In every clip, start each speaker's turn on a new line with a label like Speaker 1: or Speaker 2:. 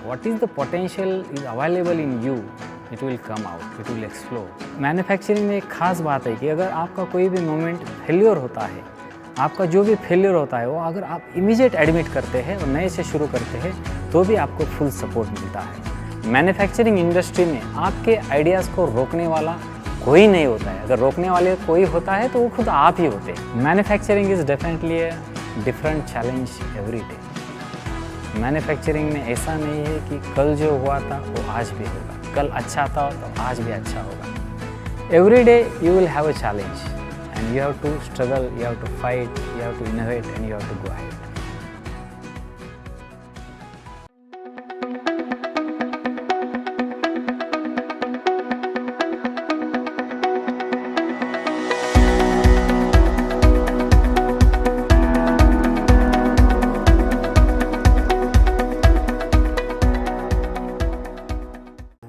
Speaker 1: what is the potential is available in you, it will come out, it will explore. Manufacturing में एक खास बात है कि अगर आपका कोई भी मोमेंट फेल्योर होता है, आपका जो भी फेल्योर होता है वो अगर आप इमीडिएट एडमिट करते हैं और नए से शुरू करते हैं तो भी आपको फुल सपोर्ट मिलता है। मैन्युफैक्चरिंग इंडस्ट्री में आपके आइडियाज़ को रोकने वाला कोई नहीं होता है। अगर रोकने वाले कोई होता है तो वो खुद आप ही होते हैं। Manufacturing is definitely a different challenge every day. Manufacturing में ऐसा नहीं है कि कल जो हुआ था वो आज भी होगा, कल अच्छा था तो आज भी अच्छा होगा। Every day you will have a challenge and you have to struggle, you have to fight, you have to innovate and you have to go ahead.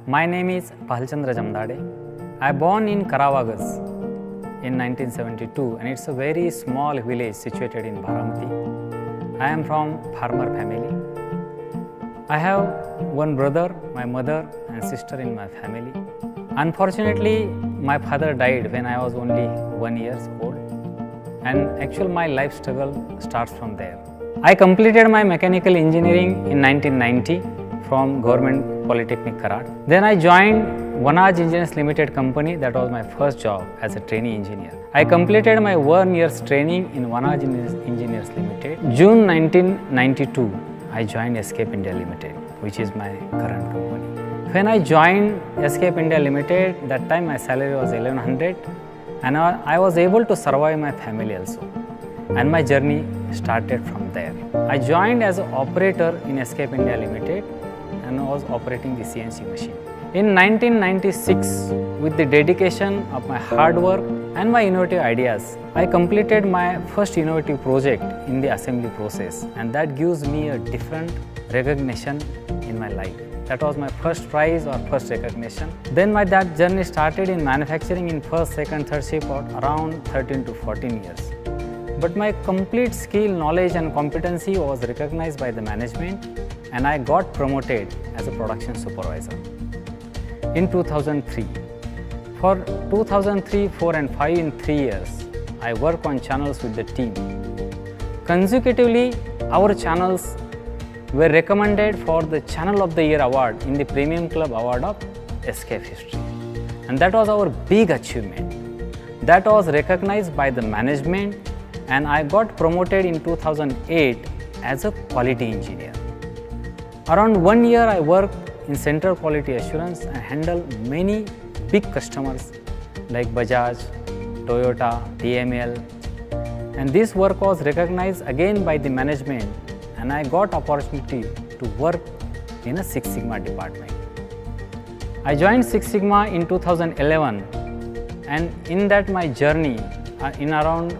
Speaker 1: My name is Pahalchandra Jamdade. I born in Karavagas in 1972 and it's a very small village situated in Baramati. I am from farmer family. I have one brother, my mother and sister in my family. Unfortunately, my father died when I was only 1 year old and actually my life struggle starts from there. I completed my mechanical engineering in 1990 from Government Polytechnic Karat. Then I joined Vanaj Engineers Limited company. That was my first job as a trainee engineer. I completed my 1 year's training in Vanaj Engineers Limited. June 1992, I joined Escape India Limited, which is my current company. When I joined Escape India Limited, that time my salary was 1100 and I was able to survive my family also. And my journey started from there. I joined as an operator in Escape India Limited and I was operating the CNC machine. In 1996, with the dedication of my hard work and my innovative ideas, I completed my first innovative project in the assembly process, and that gives me a different recognition in my life. That was my first prize or first recognition. Then that journey started in manufacturing in first, second, third shift for around 13 to 14 years. But my complete skill, knowledge and competency was recognized by the management and I got promoted as a production supervisor. In 2003. For 2003, 4 and 5 in 3 years, I worked on channels with the team. Consecutively, our channels were recommended for the Channel of the Year award in the Premium Club Award of Escape History. And that was our big achievement. That was recognized by the management and I got promoted in 2008 as a quality engineer. Around 1 year I worked in Central Quality Assurance and handle many big customers like Bajaj, Toyota, TML, and this work was recognized again by the management and I got opportunity to work in a Six Sigma department. I joined Six Sigma in 2011 and in that my journey in around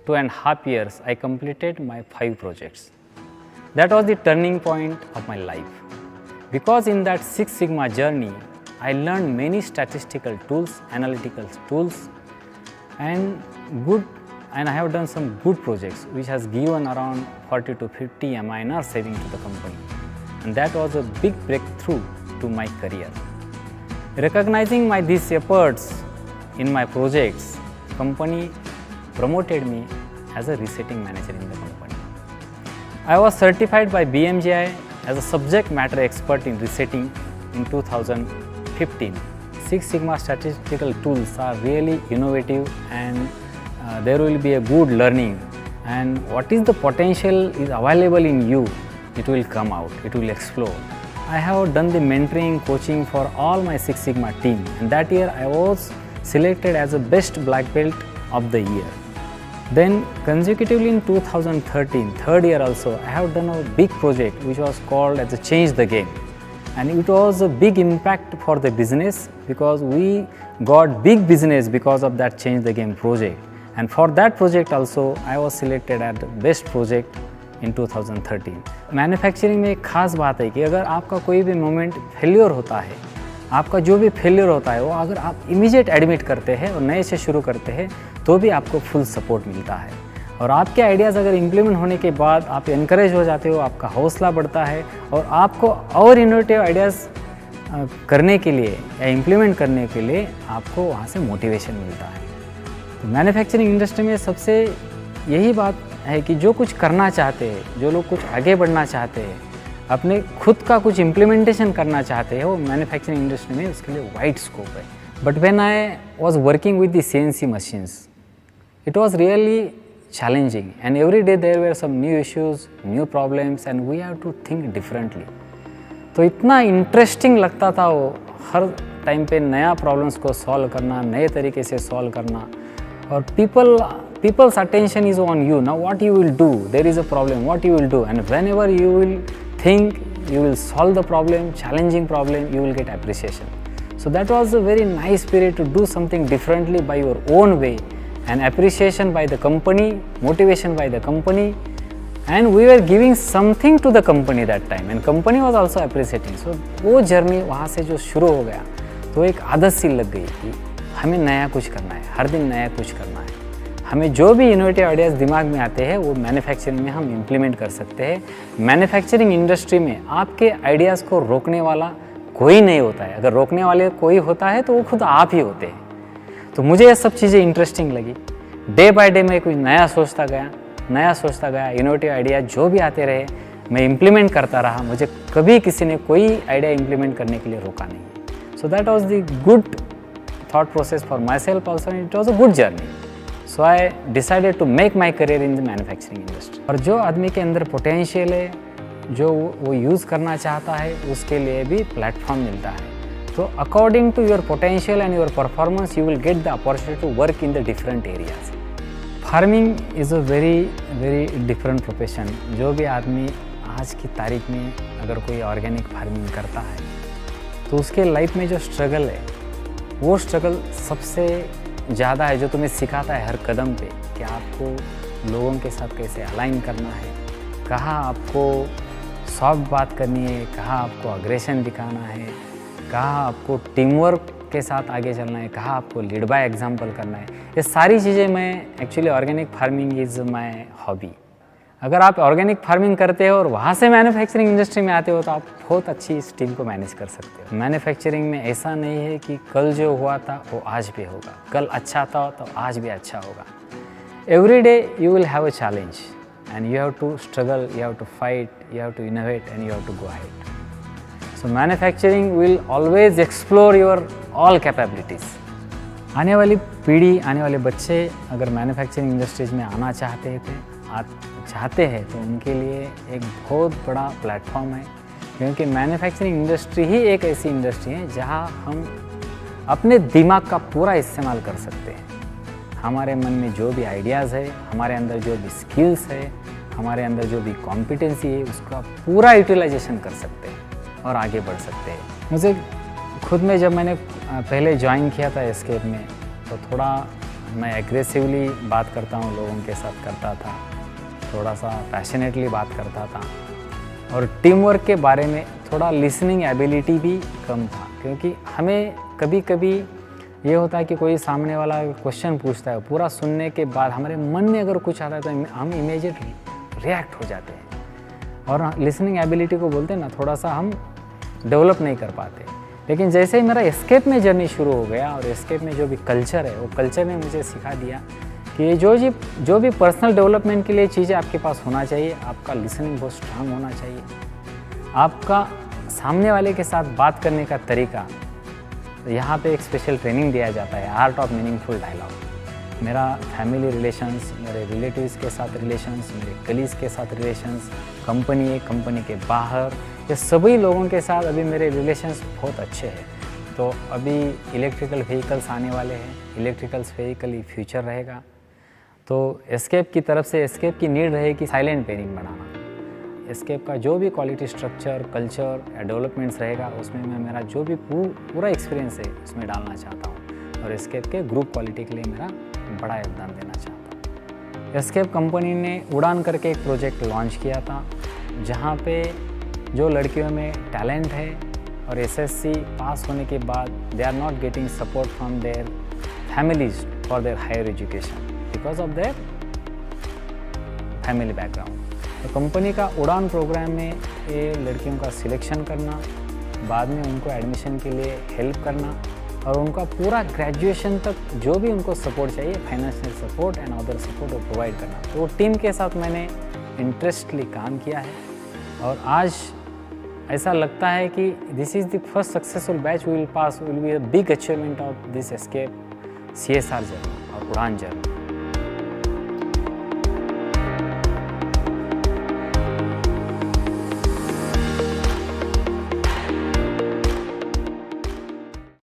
Speaker 1: 2.5 years I completed my 5 projects. That was the turning point of my life. Because in that Six Sigma journey, I learned many statistical tools, analytical tools, and I have done some good projects which has given around 40 to 50 MINR saving to the company. And that was a big breakthrough to my career. Recognizing these efforts in my projects, company promoted me as a resetting manager in the company. I was certified by BMGI as a subject matter expert in resetting in 2015. Six Sigma statistical tools are really innovative and there will be a good learning, and what is the potential is available in you, it will come out, it will explode. I have done the mentoring, coaching for all my Six Sigma team, and that year I was selected as the best black belt of the year. Then consecutively in 2013, third year also, I have done a big project which was called as a Change the Game. And it was a big impact for the business because we got big business because of that Change the Game project. And for that project also, I was selected as the best project in 2013. Manufacturing में एक खास बात है कि अगर आपका कोई भी मोमेंट फेल्योर होता है, आपका जो भी फेल्योर होता है वो अगर आप इमीडिएट एडमिट करते हैं और नए से शुरू करते हैं तो भी आपको फुल सपोर्ट मिलता है। और आपके आइडियाज़ अगर इम्प्लीमेंट होने के बाद आप इनकरेज हो जाते हो, आपका हौसला बढ़ता है और आपको और इनोवेटिव आइडियाज़ करने के लिए या इम्प्लीमेंट करने के लिए आपको वहाँ से मोटिवेशन मिलता है। तो मैन्युफैक्चरिंग इंडस्ट्री में सबसे यही बात है कि जो कुछ करना चाहते हैं, जो लोग कुछ आगे बढ़ना चाहते हैं, अपने खुद का कुछ इम्प्लीमेंटेशन करना चाहते हैं, वो मैन्युफैक्चरिंग इंडस्ट्री में उसके लिए वाइड स्कोप है। But when I was working with the CNC machines, it was really challenging and every day there were some new issues, new problems and we have to think differently. तो इतना interesting लगता था वो, हर time पे नया problems को solve करना, नए तरीके से सॉल्व करना। और people's attention is on you. Now what you will do? There is a problem, what you will do? And whenever you will think, you will solve the problem, challenging problem, you will get appreciation. So that was a very nice period to do something differently by your own way, and appreciation by the company, motivation by the company, and we were giving something to the company that time and company was also appreciating. So वो journey वहाँ से जो शुरू हो गया तो एक आदत सी लग गई कि हमें नया कुछ करना है, हर दिन नया कुछ करना है। हमें जो भी इनोवेटिव आइडियाज़ दिमाग में आते हैं वो मैन्युफैक्चरिंग में हम इम्प्लीमेंट कर सकते हैं। मैन्युफैक्चरिंग इंडस्ट्री में आपके आइडियाज़ को रोकने वाला कोई नहीं होता है। अगर रोकने वाले कोई होता है तो वो खुद आप ही होते हैं। तो मुझे ये सब चीज़ें इंटरेस्टिंग लगी। डे बाय डे मैं कुछ नया सोचता गया, इनोवेटिव आइडिया जो भी आते रहे मैं इम्प्लीमेंट करता रहा। मुझे कभी किसी ने कोई आइडिया इम्प्लीमेंट करने के लिए रोका नहीं। So that was the good thought process for myself also, it was a good journey. So I decided to make my career in the manufacturing industry. और जो आदमी के अंदर पोटेंशियल है, जो वो यूज़ करना चाहता है, उसके लिए भी प्लेटफॉर्म मिलता है। So according to your potential and your performance, you will get the opportunity to work in the different areas. Farming is a very different profession. जो भी आदमी आज की तारीख में अगर कोई ऑर्गेनिक फार्मिंग करता है तो उसके लाइफ में जो स्ट्रगल है वो स्ट्रगल सबसे ज़्यादा है, जो तुम्हें सिखाता है हर कदम पे कि आपको लोगों के साथ कैसे अलाइन करना है, कहाँ आपको सॉफ्ट बात करनी है, कहाँ आपको अग्रेशन दिखाना है, कहाँ आपको टीम वर्क के साथ आगे चलना है, कहाँ आपको लीड बाय एग्जाम्पल करना है। ये सारी चीज़ें मैं actually organic farming is my hobby. अगर आप ऑर्गेनिक फार्मिंग करते हो और वहाँ से मैन्युफैक्चरिंग इंडस्ट्री में आते हो तो आप बहुत अच्छी इस टीम को मैनेज कर सकते हो। मैन्युफैक्चरिंग में ऐसा नहीं है कि कल जो हुआ था वो आज भी होगा, कल अच्छा था तो आज भी अच्छा होगा। Every day you will have a challenge and you have to struggle, you have to fight, you have to innovate and you have to go ahead. So manufacturing will always explore your all capabilities. आने वाली पीढ़ी, आने वाले बच्चे अगर manufacturing industries में आना चाहते हैं तो उनके लिए एक बहुत बड़ा प्लेटफॉर्म है, क्योंकि मैन्युफैक्चरिंग इंडस्ट्री ही एक ऐसी इंडस्ट्री है जहां हम अपने दिमाग का पूरा इस्तेमाल कर सकते हैं। हमारे मन में जो भी आइडियाज़ है, हमारे अंदर जो भी स्किल्स है, हमारे अंदर जो भी कॉम्पिटेंसी है, उसका पूरा यूटिलाइजेशन कर सकते हैं और आगे बढ़ सकते हैं। मुझे खुद में जब मैंने पहले ज्वाइन किया था एस्केप में तो थोड़ा मैं एग्रेसिवली बात करता हूँ, लोगों के साथ करता था, थोड़ा सा पैशनेटली बात करता था और टीम वर्क के बारे में थोड़ा लिसनिंग एबिलिटी भी कम था, क्योंकि हमें कभी कभी ये होता है कि कोई सामने वाला क्वेश्चन पूछता है, पूरा सुनने के बाद हमारे मन में अगर कुछ आता है तो हम इमीडिएटली रिएक्ट हो जाते हैं और लिसनिंग एबिलिटी को बोलते हैं ना, थोड़ा सा हम डेवलप नहीं कर पाते। लेकिन जैसे ही मेरा एस्केप में जर्नी शुरू हो गया और एस्केप में जो भी कल्चर है वो कल्चर ने मुझे सिखा दिया कि ये जो भी पर्सनल डेवलपमेंट के लिए चीज़ें आपके पास होना चाहिए, आपका लिसनिंग बहुत स्ट्रांग होना चाहिए, आपका सामने वाले के साथ बात करने का तरीका। यहाँ पे एक स्पेशल ट्रेनिंग दिया जाता है, आर्ट ऑफ मीनिंगफुल डायलॉग। मेरा फैमिली रिलेशंस, मेरे रिलेटिव्स के साथ रिलेशंस, मेरे कलीग्स के साथ रिलेशंस, कंपनी के बाहर, ये सभी लोगों के साथ अभी मेरे रिलेशंस बहुत अच्छे हैं। तो अभी इलेक्ट्रिकल व्हीकल्स आने वाले हैं, इलेक्ट्रिकल्स व्हीकल ही फ्यूचर रहेगा। तो एस्केप की तरफ से एस्केप की नीड रहेगी साइलेंट पेयरिंग बनाना। एस्केप का जो भी क्वालिटी स्ट्रक्चर, कल्चर या डेवलपमेंट्स रहेगा उसमें मैं मेरा जो भी पूरा एक्सपीरियंस है उसमें डालना चाहता हूँ और एस्केप के ग्रुप क्वालिटी के लिए मेरा बड़ा योगदान देना चाहता हूँ। एस्केप कंपनी ने उड़ान करके एक प्रोजेक्ट लॉन्च किया था जहाँ पे जो लड़कियों में टैलेंट है और एसएससी पास होने के बाद they are not getting support from their families for their higher education because of their family background. तो कंपनी का उड़ान प्रोग्राम में ये लड़कियों का सिलेक्शन करना, बाद में उनको एडमिशन के लिए हेल्प करना और उनका पूरा ग्रेजुएशन तक जो भी उनको सपोर्ट चाहिए, financial support and other support वो प्रोवाइड करना। तो टीम के साथ मैंने इंटरेस्टली काम किया है और आज ऐसा लगता है कि this is the first successful batch we will pass, will be a big achievement of this escape CSR journey और उड़ान जर्नी।